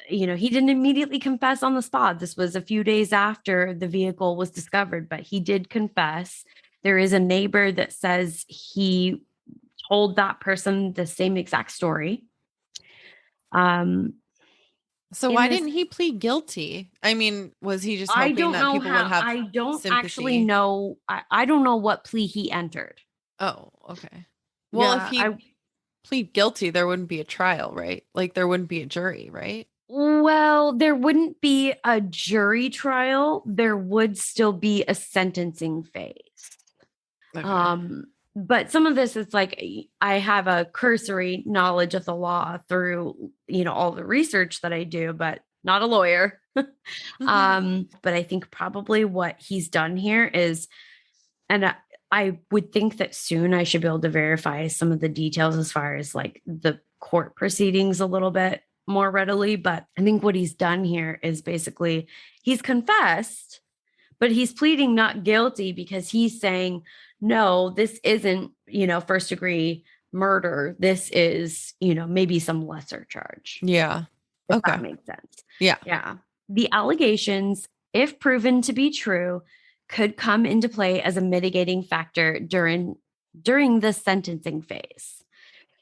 he didn't immediately confess on the spot. This was a few days after the vehicle was discovered, but he did confess. There is a neighbor that says he told that person the same exact story. So why didn't he plead guilty? I mean, was he just hoping that people would have I don't sympathy? actually know. I don't know what plea he entered. Oh, okay. Well, if he plead guilty, there wouldn't be a trial, right? Like there wouldn't be a jury, right? Well, there wouldn't be a jury trial. There would still be a sentencing phase. Okay. But some of this is like, I have a cursory knowledge of the law through, all the research that I do, but not a lawyer. Mm-hmm. But I think probably what he's done here is, and I would think that soon I should be able to verify some of the details as far as like the court proceedings a little bit more readily. But I think what he's done here is basically he's confessed, but he's pleading not guilty because he's saying, no, this isn't, first degree murder. This is, maybe some lesser charge. Yeah. If that makes sense. Yeah. Yeah. The allegations, if proven to be true, could come into play as a mitigating factor during the sentencing phase.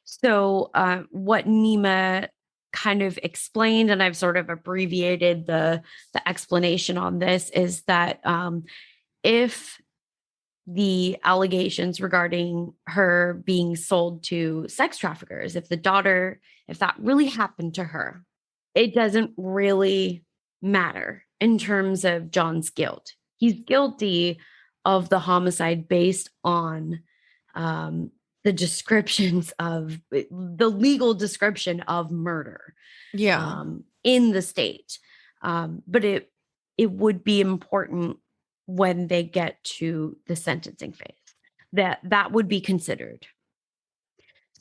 So what Nima kind of explained, and I've sort of abbreviated the explanation on this, is that if the allegations regarding her being sold to sex traffickers, if that really happened to her, it doesn't really matter in terms of John's guilt. He's guilty of the homicide based on the descriptions of the legal description of murder. Yeah. In the state. But it would be important when they get to the sentencing phase that would be considered.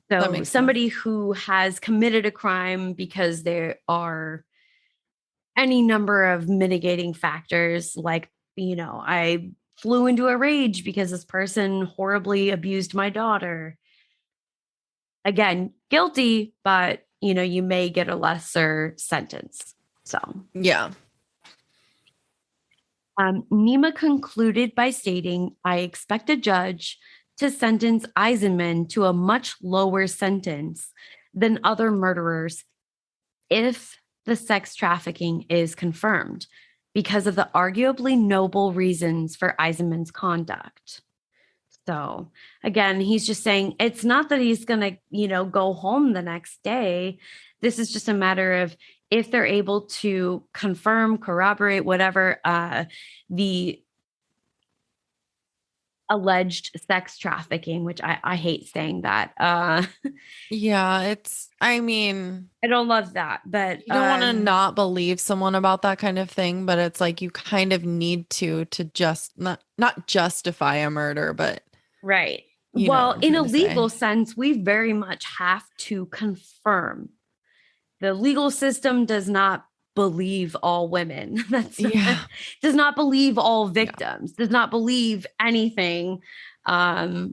So somebody who has committed a crime because there are any number of mitigating factors, like, I flew into a rage because this person horribly abused my daughter. Again, guilty, but you may get a lesser sentence. So, yeah. Nima concluded by stating, I expect a judge to sentence Eisenman to a much lower sentence than other murderers if the sex trafficking is confirmed because of the arguably noble reasons for Eisenman's conduct. So again, he's just saying it's not that he's going to, go home the next day. This is just a matter of if they're able to confirm, corroborate, whatever, the alleged sex trafficking, which I hate saying that. Yeah, I don't love that, but you don't want to not believe someone about that kind of thing, but it's like you kind of need to just not justify a murder, but right. Well, in a legal sense, we very much have to confirm. The legal system does not believe all women. Does not believe all victims. Does not believe anything that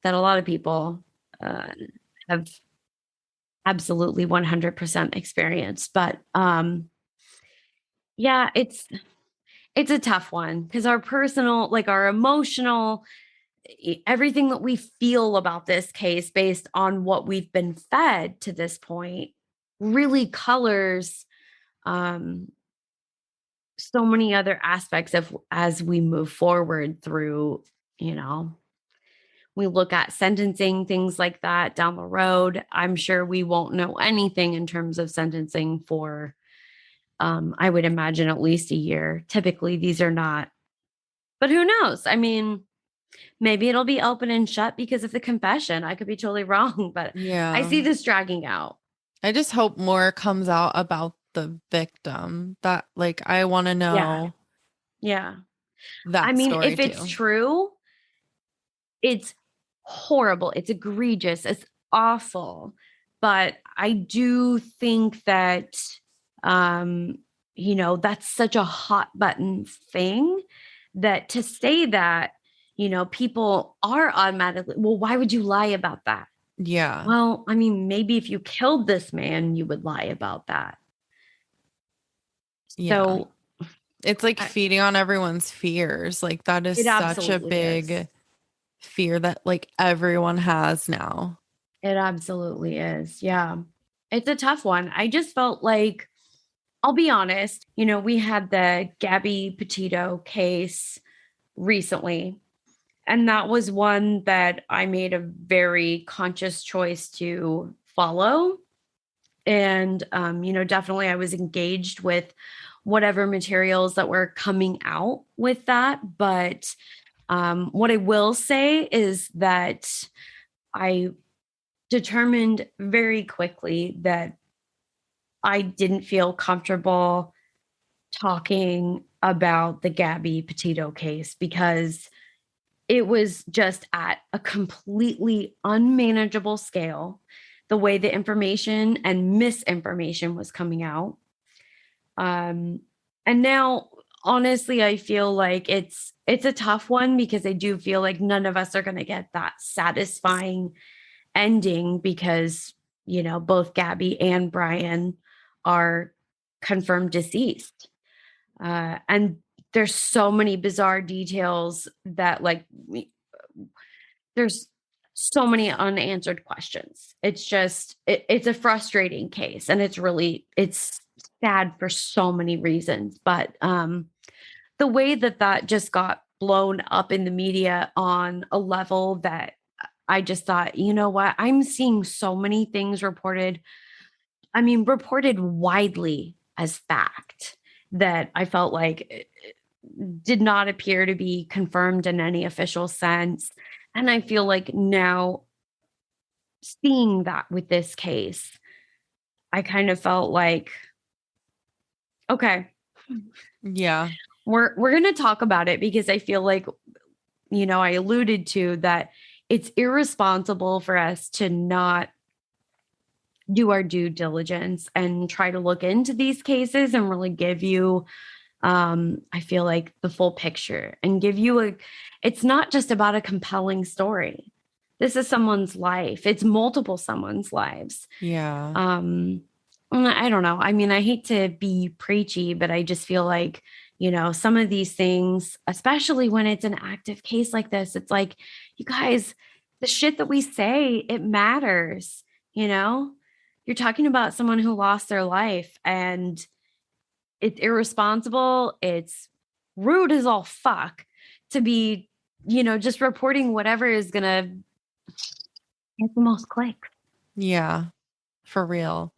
a lot of people have absolutely 100% experienced. But it's a tough one because our personal, our emotional, everything that we feel about this case based on what we've been fed to this point really colors so many other aspects of as we move forward through, we look at sentencing, things like that down the road. I'm sure we won't know anything in terms of sentencing for, I would imagine, at least a year. Typically, these are not, but who knows? I mean, maybe it'll be open and shut because of the confession. I could be totally wrong, but I see this dragging out. I just hope more comes out about the victim. That I want to know. Yeah. That if it's true, it's horrible. It's egregious. It's awful. But I do think that, that's such a hot button thing that to say that, people are automatically, well, why would you lie about that? Yeah. Well, maybe if you killed this man, you would lie about that. Yeah. So it's feeding on everyone's fears. That is such a big fear that everyone has now. It absolutely is. Yeah. It's a tough one. I just felt like, I'll be honest, we had the Gabby Petito case recently. And that was one that I made a very conscious choice to follow. And, definitely I was engaged with whatever materials that were coming out with that. But what I will say is that I determined very quickly that I didn't feel comfortable talking about the Gabby Petito case because it was just at a completely unmanageable scale, the way the information and misinformation was coming out. And now, honestly, I feel like it's a tough one because I do feel like none of us are going to get that satisfying ending because, both Gabby and Brian are confirmed deceased. And there's so many bizarre details that there's so many unanswered questions. It's just, it's a frustrating case and it's sad for so many reasons. But the way that just got blown up in the media on a level that I just thought, you know what, I'm seeing so many things reported widely as fact that I felt like did not appear to be confirmed in any official sense. And I feel like now seeing that with this case, I kind of felt like, okay. Yeah. We're going to talk about it because I feel like, I alluded to that it's irresponsible for us to not do our due diligence and try to look into these cases and really give you, I feel like, the full picture and give you it's not just about a compelling story. This is someone's life. It's multiple someone's lives. Yeah. I don't know. I hate to be preachy, but I just feel like, some of these things, especially when it's an active case like this, it's like, you guys, the shit that we say, it matters. You're talking about someone who lost their life, and it's irresponsible. It's rude as all fuck to be, just reporting whatever is going to get the most clicks. Yeah, for real.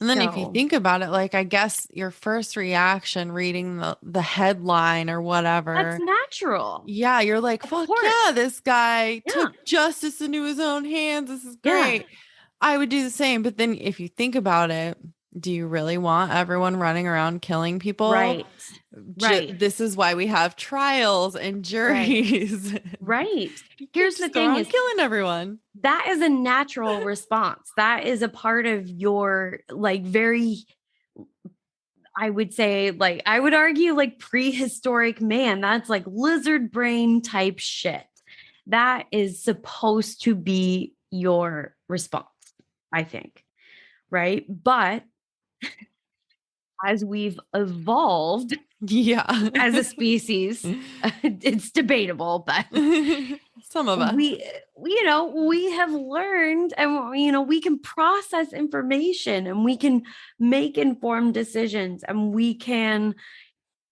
And then if you think about it, like, I guess your first reaction reading the headline or whatever. That's natural. Yeah. You're like, fuck yeah, this guy took justice into his own hands. This is great. Yeah. I would do the same. But then if you think about it, do you really want everyone running around killing people? Right. Right. This is why we have trials and juries. Right. Here's the thing, is killing everyone. That is a natural response. That is a part of your, like, very, I would say, like, I would argue, like, prehistoric man. That's like lizard brain type shit. That is supposed to be your response, I think. Right. But as we've evolved, as a species, it's debatable, but some of us, we have learned, and we can process information, and we can make informed decisions, and we can,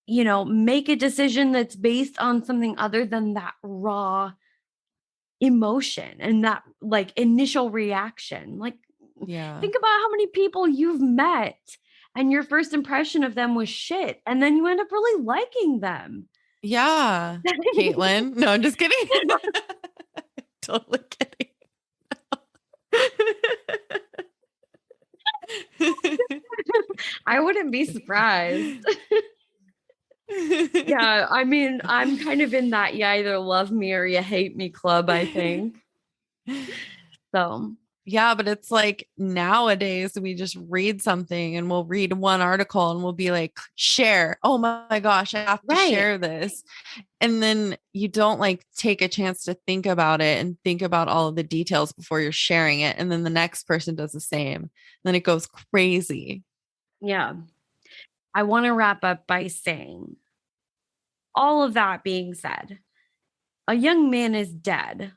make a decision that's based on something other than that raw emotion and that, like, initial reaction. Like, think about how many people you've met and your first impression of them was shit, and then you end up really liking them. Yeah. Caitlin. No, I'm just kidding. Totally kidding. I wouldn't be surprised. Yeah, I mean, I'm kind of in that you either love me or you hate me club, I think. So... Yeah, but it's like nowadays we just read something and we'll read one article and we'll be like, share. Oh my gosh, I have to share this. And then you don't, like, take a chance to think about it and think about all of the details before you're sharing it. And then the next person does the same. And then it goes crazy. Yeah. I want to wrap up by saying, all of that being said, a young man is dead.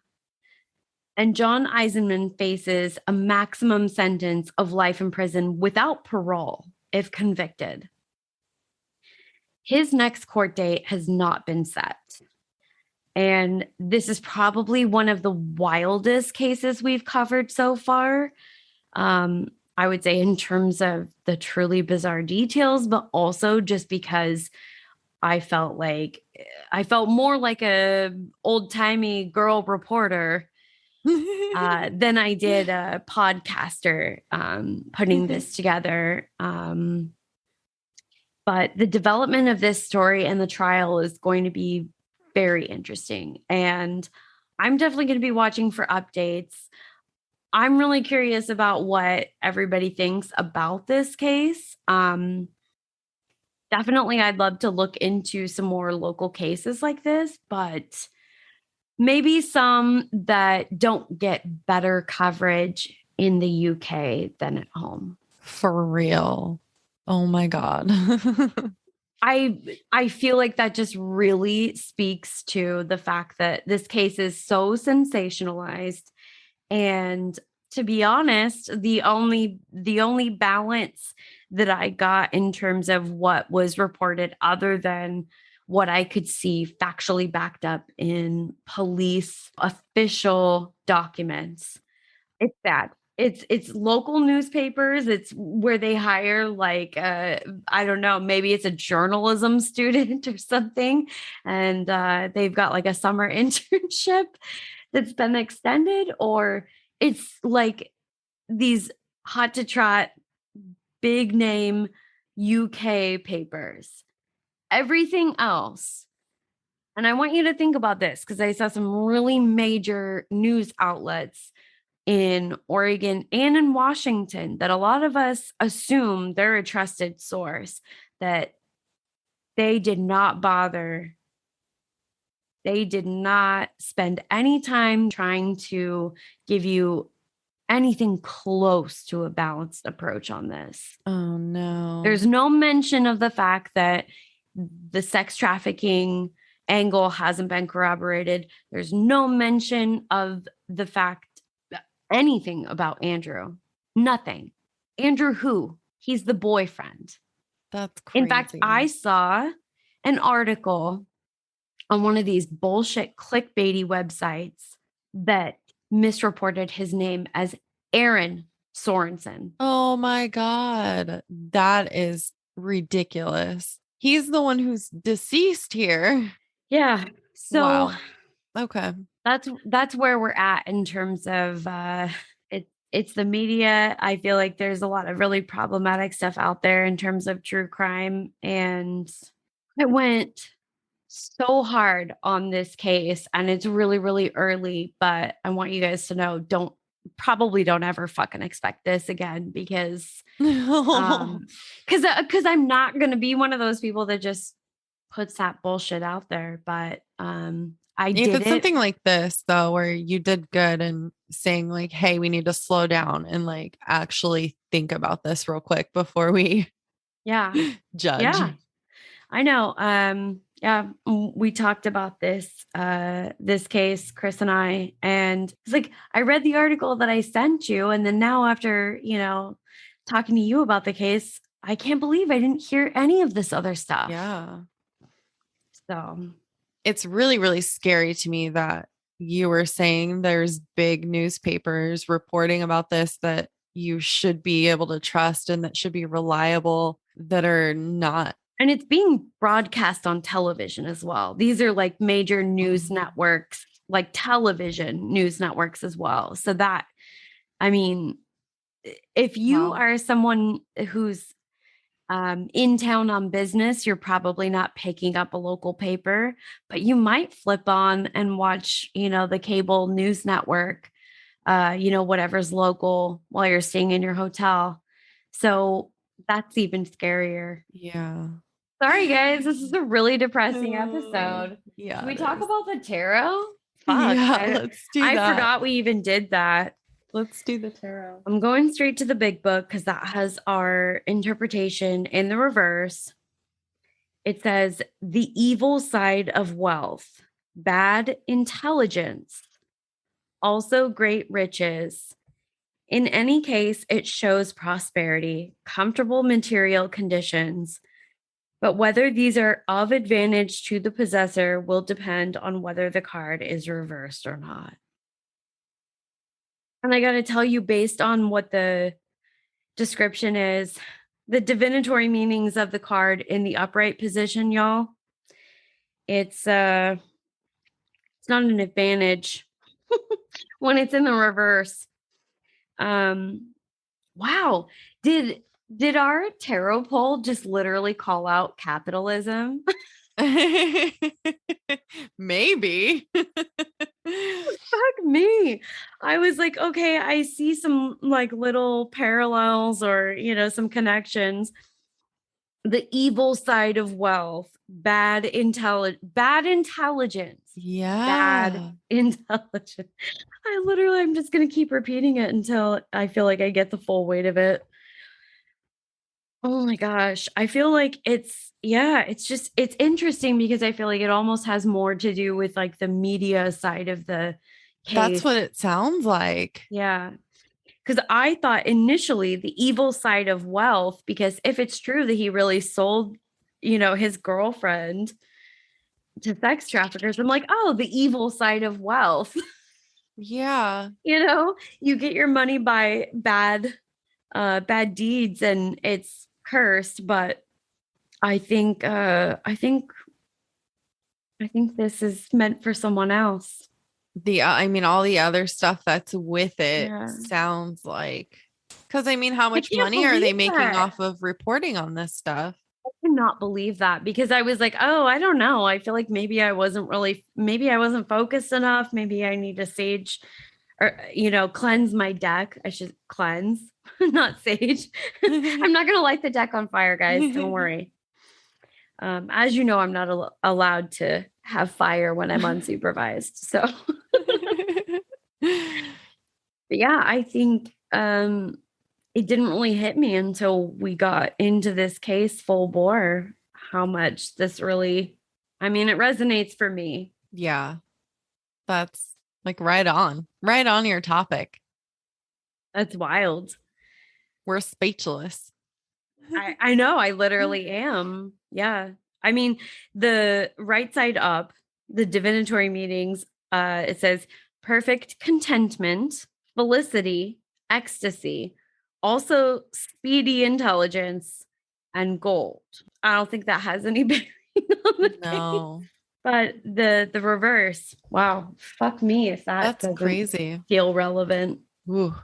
And John Eisenman faces a maximum sentence of life in prison without parole if convicted. His next court date has not been set. And this is probably one of the wildest cases we've covered so far. I would say in terms of the truly bizarre details, but also just because I felt more like a old-timey girl reporter than I did a podcaster putting this together. But the development of this story and the trial is going to be very interesting. And I'm definitely going to be watching for updates. I'm really curious about what everybody thinks about this case. Definitely, I'd love to look into some more local cases like this, but maybe some that don't get better coverage in the UK than at home. For real. Oh my God. I feel like that just really speaks to the fact that this case is so sensationalized. And to be honest, the only balance that I got in terms of what was reported, other than what I could see factually backed up in police official documents, it's bad. It's local newspapers. It's where they hire, like, I don't know, maybe it's a journalism student or something. And they've got like a summer internship that's been extended, or it's like these hot to trot, big name UK papers. Everything else. And I want you to think about this, because I saw some really major news outlets in Oregon and in Washington that a lot of us assume they're a trusted source, that they did not bother. They did not spend any time trying to give you anything close to a balanced approach on this. Oh, no. There's no mention of the fact that the sex trafficking angle hasn't been corroborated. There's no mention of the fact, anything about Andrew. Nothing. Andrew who? He's the boyfriend. That's crazy. In fact, I saw an article on one of these bullshit clickbaity websites that misreported his name as Aaron Sorensen. Oh my God. That is ridiculous. He's the one who's deceased here. Yeah. So wow. Okay. That's where we're at in terms of it's the media. I feel like there's a lot of really problematic stuff out there in terms of true crime. And I went so hard on this case, and it's really, really early, but I want you guys to know, don't ever fucking expect this again, because I'm not going to be one of those people that just puts that bullshit out there. But if it's something like this though, where you did good and saying like, hey, we need to slow down and like actually think about this real quick before we judge. Yeah, I know. Yeah, we talked about this case, Chris and I, and it's like, I read the article that I sent you, and then now after, talking to you about the case, I can't believe I didn't hear any of this other stuff. Yeah. So it's really, really scary to me that you were saying there's big newspapers reporting about this that you should be able to trust and that should be reliable, that are not. And it's being broadcast on television as well. These are like major news networks, like television news networks as well. So that, I mean, if you are someone who's in town on business, you're probably not picking up a local paper, but you might flip on and watch, the cable news network, whatever's local while you're staying in your hotel. So that's even scarier. Yeah. Sorry, guys. This is a really depressing episode. Yeah. Can we talk about the tarot? Fuck, yeah, let's do that. I forgot we even did that. Let's do the tarot. I'm going straight to the big book because that has our interpretation in the reverse. It says the evil side of wealth, bad intelligence, also great riches. In any case, it shows prosperity, comfortable material conditions, but whether these are of advantage to the possessor will depend on whether the card is reversed or not. And I got to tell you, based on what the description is, the divinatory meanings of the card in the upright position, y'all, it's not an advantage when it's in the reverse. Wow. Did our tarot poll just literally call out capitalism? Maybe. Fuck me. I was like, okay, I see some like little parallels or, some connections. The evil side of wealth, bad intelligence. Yeah. Bad intelligence. I'm just going to keep repeating it until I feel like I get the full weight of it. Oh my gosh. I feel like it's interesting because I feel like it almost has more to do with like the media side of the case. That's what it sounds like. Yeah. Because I thought initially the evil side of wealth, because if it's true that he really sold, his girlfriend to sex traffickers, I'm like, oh, the evil side of wealth. Yeah. You get your money by bad deeds and it's cursed, but I think this is meant for someone else. All the other stuff that's with it sounds like, because how much money are they making off of reporting on this stuff? I cannot believe that, because I was like, oh, I don't know. I feel like maybe I wasn't focused enough. Maybe I need to sage or, cleanse my deck. I should cleanse, not sage. I'm not going to light the deck on fire, guys. Don't worry. As you know, I'm not allowed to have fire when I'm unsupervised. So, but yeah, I think it didn't really hit me until we got into this case full bore, how much this really, I mean, it resonates for me. Yeah. That's like right on your topic. That's wild. We're speechless. I know, I literally am. Yeah. I mean, the right side up, the divinatory meanings, it says perfect contentment, felicity, ecstasy, also speedy intelligence, and gold. I don't think that has any bearing on the No. thing. But the reverse, wow, fuck me if that's crazy. Feel relevant. Ooh.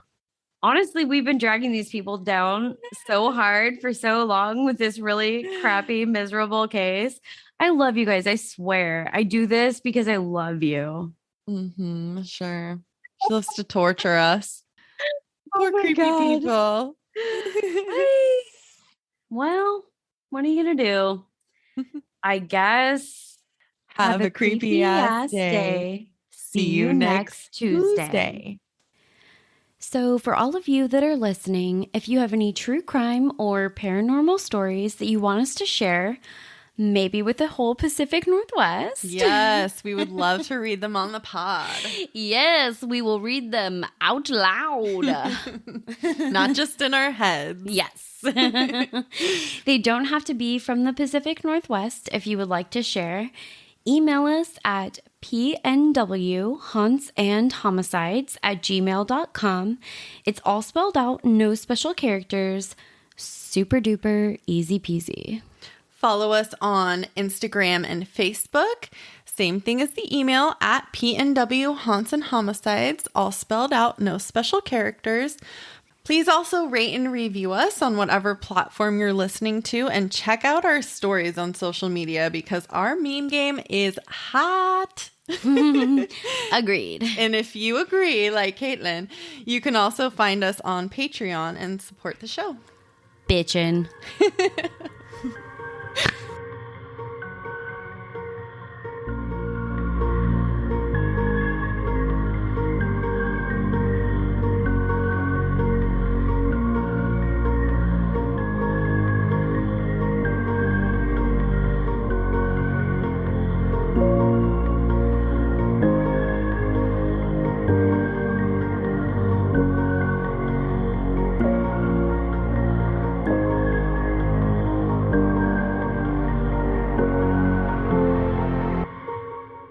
Honestly, we've been dragging these people down so hard for so long with this really crappy, miserable case. I love you guys. I swear. I do this because I love you. Mm-hmm, sure. She loves to torture us. Poor creepy people. Well, what are you going to do? I guess have a creepy ass day. See you next Tuesday. So, for all of you that are listening, if you have any true crime or paranormal stories that you want us to share, maybe with the whole Pacific Northwest. Yes, we would love to read them on the pod. Yes, we will read them out loud. Not just in our heads. Yes. They don't have to be from the Pacific Northwest if you would like to share. Email us at pnwhauntsandhomicides@gmail.com. It's all spelled out, no special characters. Super duper easy peasy. Follow us on Instagram and Facebook. Same thing as the email at pnwhauntsandhomicides, all spelled out, no special characters. Please also rate and review us on whatever platform you're listening to, and check out our stories on social media because our meme game is hot. Agreed. And if you agree, like Caitlin, you can also find us on Patreon and support the show. Bitchin'.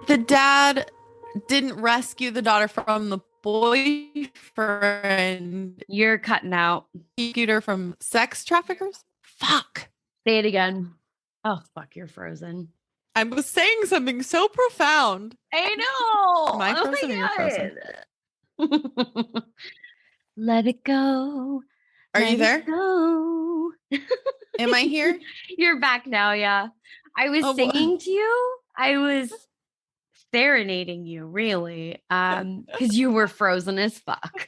The dad didn't rescue the daughter from the boyfriend. You're cutting out. He rescued her from sex traffickers? Fuck. Say it again. Oh, fuck, you're frozen. I was saying something so profound. I know. Am I frozen or you're frozen? Let it go. Are you there? Go. Am I here? You're back now, yeah. I was singing to you. I was serenading you, really, because you were frozen as fuck.